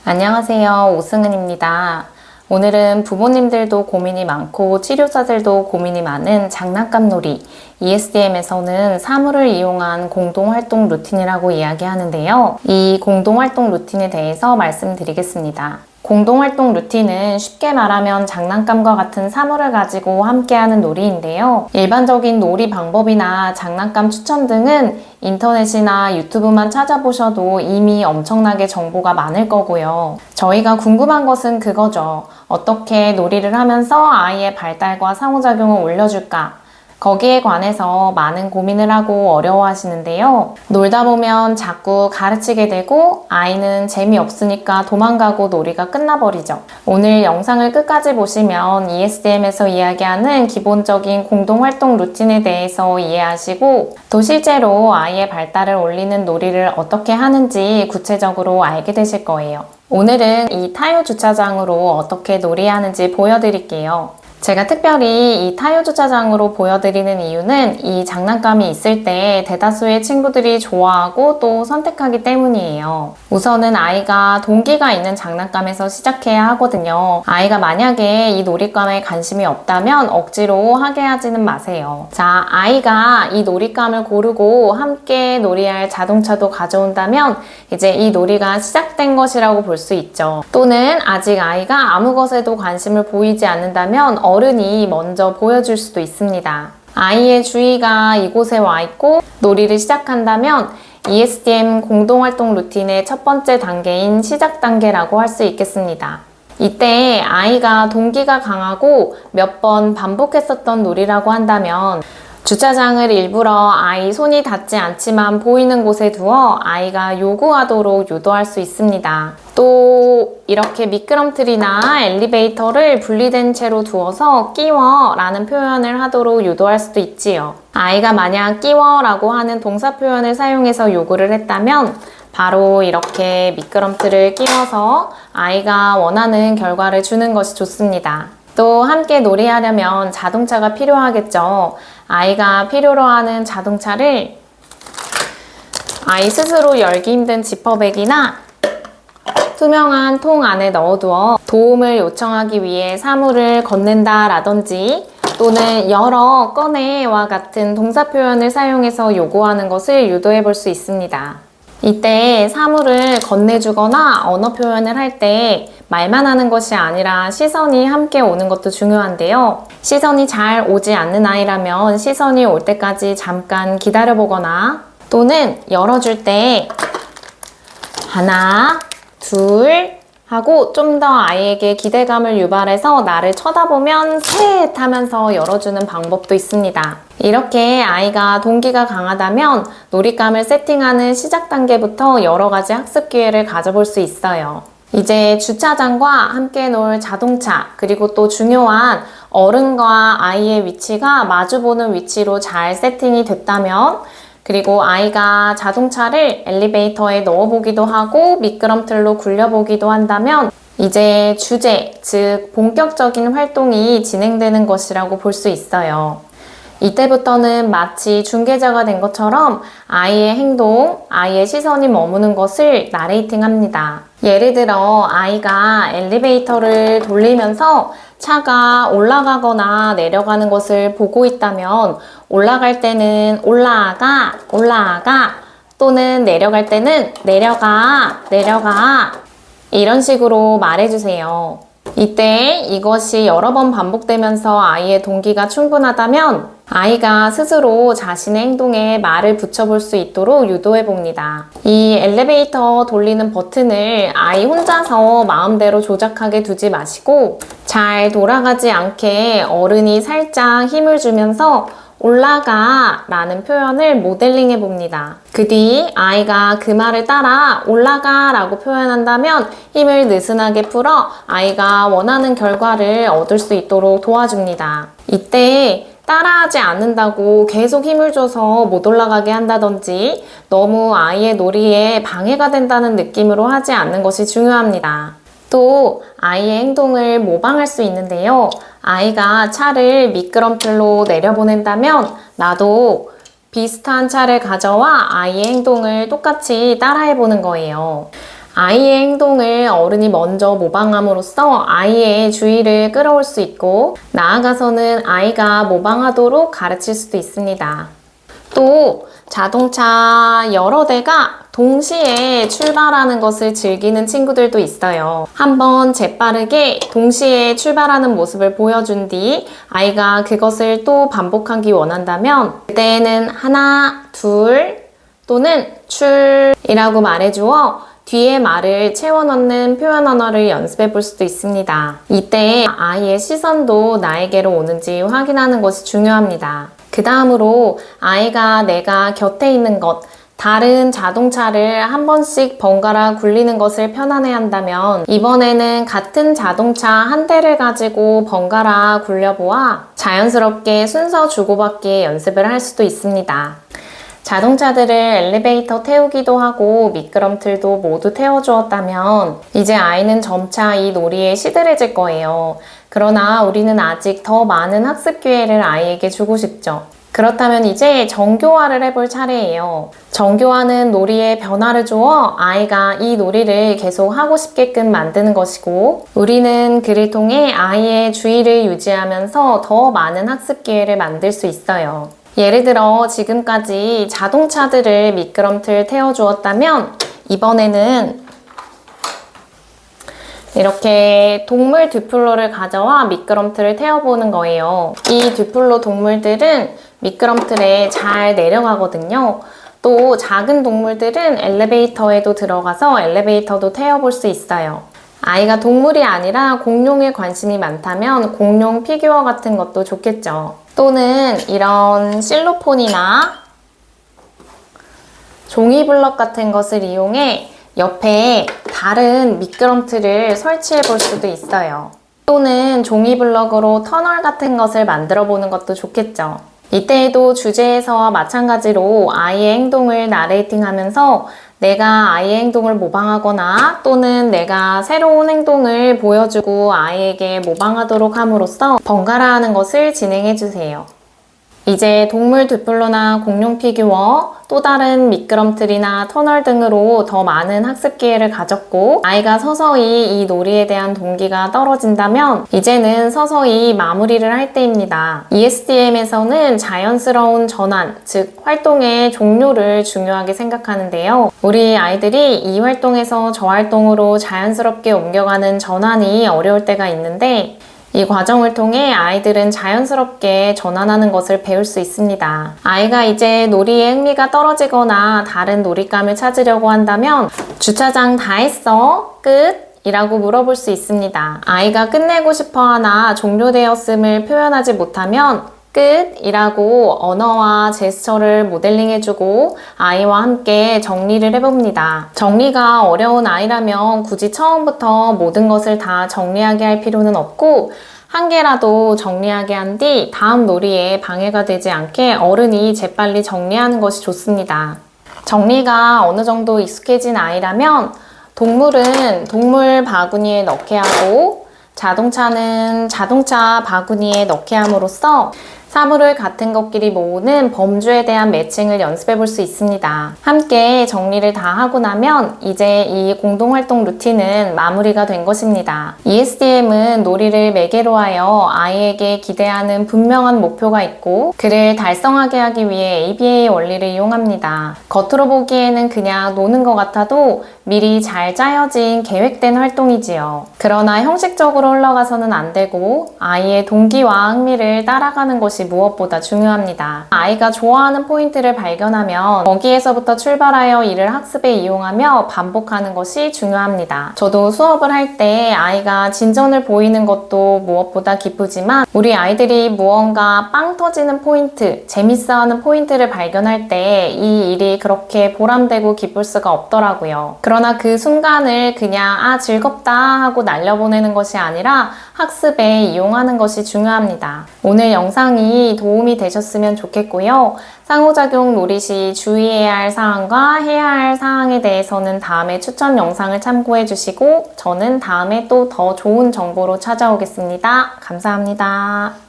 안녕하세요. 오승은입니다. 오늘은 부모님들도 고민이 많고 치료사들도 고민이 많은 장난감 놀이, ESDM에서는 사물을 이용한 공동활동 루틴이라고 이야기하는데요. 이 공동활동 루틴에 대해서 말씀드리겠습니다. 공동활동 루틴은 쉽게 말하면 장난감과 같은 사물을 가지고 함께하는 놀이인데요. 일반적인 놀이 방법이나 장난감 추천 등은 인터넷이나 유튜브만 찾아보셔도 이미 엄청나게 정보가 많을 거고요. 저희가 궁금한 것은 그거죠. 어떻게 놀이를 하면서 아이의 발달과 상호작용을 올려줄까? 거기에 관해서 많은 고민을 하고 어려워하시는데요. 놀다 보면 자꾸 가르치게 되고 아이는 재미없으니까 도망가고 놀이가 끝나버리죠. 오늘 영상을 끝까지 보시면 ESDM에서 이야기하는 기본적인 공동활동 루틴에 대해서 이해하시고 또 실제로 아이의 발달을 올리는 놀이를 어떻게 하는지 구체적으로 알게 되실 거예요. 오늘은 이 타요 주차장으로 어떻게 놀이하는지 보여드릴게요. 제가 특별히 이 타요 주차장으로 보여드리는 이유는 이 장난감이 있을 때 대다수의 친구들이 좋아하고 또 선택하기 때문이에요. 우선은 아이가 동기가 있는 장난감에서 시작해야 하거든요. 아이가 만약에 이 놀잇감에 관심이 없다면 억지로 하게 하지는 마세요. 자, 아이가 이 놀잇감을 고르고 함께 놀이할 자동차도 가져온다면 이제 이 놀이가 시작된 것이라고 볼 수 있죠. 또는 아직 아이가 아무 것에도 관심을 보이지 않는다면 어른이 먼저 보여줄 수도 있습니다. 아이의 주의가 이곳에 와 있고 놀이를 시작한다면 ESDM 공동활동 루틴의 첫 번째 단계인 시작 단계라고 할 수 있겠습니다. 이때 아이가 동기가 강하고 몇 번 반복했었던 놀이라고 한다면 주차장을 일부러 아이 손이 닿지 않지만 보이는 곳에 두어 아이가 요구하도록 유도할 수 있습니다. 또 이렇게 미끄럼틀이나 엘리베이터를 분리된 채로 두어서 끼워 라는 표현을 하도록 유도할 수도 있지요. 아이가 만약 끼워 라고 하는 동사 표현을 사용해서 요구를 했다면 바로 이렇게 미끄럼틀을 끼워서 아이가 원하는 결과를 주는 것이 좋습니다. 또 함께 놀이하려면 자동차가 필요하겠죠. 아이가 필요로 하는 자동차를 아이 스스로 열기 힘든 지퍼백이나 투명한 통 안에 넣어두어 도움을 요청하기 위해 사물을 건넨다 라든지 또는 열어, 꺼내와 같은 동사 표현을 사용해서 요구하는 것을 유도해 볼 수 있습니다. 이때 사물을 건네주거나 언어 표현을 할 때 말만 하는 것이 아니라 시선이 함께 오는 것도 중요한데요. 시선이 잘 오지 않는 아이라면 시선이 올 때까지 잠깐 기다려보거나 또는 열어줄 때 하나, 둘 하고 좀 더 아이에게 기대감을 유발해서 나를 쳐다보면 셋 하면서 열어주는 방법도 있습니다. 이렇게 아이가 동기가 강하다면 놀잇감을 세팅하는 시작 단계부터 여러 가지 학습 기회를 가져볼 수 있어요. 이제 주차장과 함께 놀 자동차 그리고 또 중요한 어른과 아이의 위치가 마주보는 위치로 잘 세팅이 됐다면 그리고 아이가 자동차를 엘리베이터에 넣어보기도 하고 미끄럼틀로 굴려보기도 한다면 이제 주제, 즉 본격적인 활동이 진행되는 것이라고 볼 수 있어요. 이때부터는 마치 중개자가 된 것처럼 아이의 행동, 아이의 시선이 머무는 것을 나레이팅합니다. 예를 들어 아이가 엘리베이터를 돌리면서 차가 올라가거나 내려가는 것을 보고 있다면 올라갈 때는 올라가, 올라가 또는 내려갈 때는 내려가, 내려가 이런 식으로 말해주세요. 이때 이것이 여러 번 반복되면서 아이의 동기가 충분하다면 아이가 스스로 자신의 행동에 말을 붙여볼 수 있도록 유도해 봅니다. 이 엘리베이터 돌리는 버튼을 아이 혼자서 마음대로 조작하게 두지 마시고 잘 돌아가지 않게 어른이 살짝 힘을 주면서 올라가 라는 표현을 모델링해 봅니다. 그 뒤 아이가 그 말을 따라 올라가 라고 표현한다면 힘을 느슨하게 풀어 아이가 원하는 결과를 얻을 수 있도록 도와줍니다. 이때 따라하지 않는다고 계속 힘을 줘서 못 올라가게 한다든지 너무 아이의 놀이에 방해가 된다는 느낌으로 하지 않는 것이 중요합니다. 또 아이의 행동을 모방할 수 있는데요. 아이가 차를 미끄럼틀로 내려보낸다면 나도 비슷한 차를 가져와 아이의 행동을 똑같이 따라해보는 거예요. 아이의 행동을 어른이 먼저 모방함으로써 아이의 주의를 끌어올 수 있고 나아가서는 아이가 모방하도록 가르칠 수도 있습니다. 또 자동차 여러 대가 동시에 출발하는 것을 즐기는 친구들도 있어요. 한번 재빠르게 동시에 출발하는 모습을 보여준 뒤 아이가 그것을 또 반복하기 원한다면 그때는 하나, 둘 또는 출이라고 말해주어 뒤에 말을 채워 넣는 표현 언어를 연습해 볼 수도 있습니다. 이때 아이의 시선도 나에게로 오는지 확인하는 것이 중요합니다. 그 다음으로 아이가 내가 곁에 있는 것, 다른 자동차를 한 번씩 번갈아 굴리는 것을 편안해 한다면 이번에는 같은 자동차 한 대를 가지고 번갈아 굴려보아 자연스럽게 순서 주고받기 연습을 할 수도 있습니다. 자동차들을 엘리베이터 태우기도 하고 미끄럼틀도 모두 태워주었다면 이제 아이는 점차 이 놀이에 시들해질 거예요. 그러나 우리는 아직 더 많은 학습 기회를 아이에게 주고 싶죠. 그렇다면 이제 정교화를 해볼 차례예요. 정교화는 놀이에 변화를 주어 아이가 이 놀이를 계속 하고 싶게끔 만드는 것이고 우리는 그를 통해 아이의 주의를 유지하면서 더 많은 학습 기회를 만들 수 있어요. 예를 들어 지금까지 자동차들을 미끄럼틀 태워주었다면 이번에는 이렇게 동물 듀플로를 가져와 미끄럼틀을 태워보는 거예요. 이 듀플로 동물들은 미끄럼틀에 잘 내려가거든요. 또 작은 동물들은 엘리베이터에도 들어가서 엘리베이터도 태워볼 수 있어요. 아이가 동물이 아니라 공룡에 관심이 많다면 공룡 피규어 같은 것도 좋겠죠. 또는 이런 실로폰이나 종이블럭 같은 것을 이용해 옆에 다른 미끄럼틀을 설치해 볼 수도 있어요. 또는 종이블럭으로 터널 같은 것을 만들어 보는 것도 좋겠죠. 이때에도 주제에서와 마찬가지로 아이의 행동을 나레이팅 하면서 내가 아이의 행동을 모방하거나 또는 내가 새로운 행동을 보여주고 아이에게 모방하도록 함으로써 번갈아 하는 것을 진행해 주세요. 이제 동물 듀플로나 공룡 피규어, 또 다른 미끄럼틀이나 터널 등으로 더 많은 학습 기회를 가졌고 아이가 서서히 이 놀이에 대한 동기가 떨어진다면 이제는 서서히 마무리를 할 때입니다. ESDM에서는 자연스러운 전환, 즉 활동의 종료를 중요하게 생각하는데요. 우리 아이들이 이 활동에서 저 활동으로 자연스럽게 옮겨가는 전환이 어려울 때가 있는데 이 과정을 통해 아이들은 자연스럽게 전환하는 것을 배울 수 있습니다. 아이가 이제 놀이에 흥미가 떨어지거나 다른 놀잇감을 찾으려고 한다면 주차장 다 했어? 끝? 이라고 물어볼 수 있습니다. 아이가 끝내고 싶어 하나 종료되었음을 표현하지 못하면 끝! 이라고 언어와 제스처를 모델링해주고 아이와 함께 정리를 해봅니다. 정리가 어려운 아이라면 굳이 처음부터 모든 것을 다 정리하게 할 필요는 없고 한 개라도 정리하게 한 뒤 다음 놀이에 방해가 되지 않게 어른이 재빨리 정리하는 것이 좋습니다. 정리가 어느 정도 익숙해진 아이라면 동물은 동물 바구니에 넣게 하고 자동차는 자동차 바구니에 넣게 함으로써 사물을 같은 것끼리 모으는 범주에 대한 매칭을 연습해 볼 수 있습니다. 함께 정리를 다 하고 나면 이제 이 공동활동 루틴은 마무리가 된 것입니다. ESDM은 놀이를 매개로 하여 아이에게 기대하는 분명한 목표가 있고 그를 달성하게 하기 위해 ABA 원리를 이용합니다. 겉으로 보기에는 그냥 노는 것 같아도 미리 잘 짜여진 계획된 활동이지요. 그러나 형식적으로 흘러가서는 안 되고 아이의 동기와 흥미를 따라가는 것이 무엇보다 중요합니다. 아이가 좋아하는 포인트를 발견하면 거기에서부터 출발하여 이를 학습에 이용하며 반복하는 것이 중요합니다. 저도 수업을 할 때 아이가 진전을 보이는 것도 무엇보다 기쁘지만 우리 아이들이 무언가 빵 터지는 포인트, 재밌어하는 포인트를 발견할 때 이 일이 그렇게 보람되고 기쁠 수가 없더라고요. 그러나 그 순간을 그냥 즐겁다 하고 날려보내는 것이 아니라 학습에 이용하는 것이 중요합니다. 오늘 영상이 도움이 되셨으면 좋겠고요. 상호작용 놀이 시 주의해야 할 사항과 해야 할 사항에 대해서는 다음에 추천 영상을 참고해 주시고 저는 다음에 또 더 좋은 정보로 찾아오겠습니다. 감사합니다.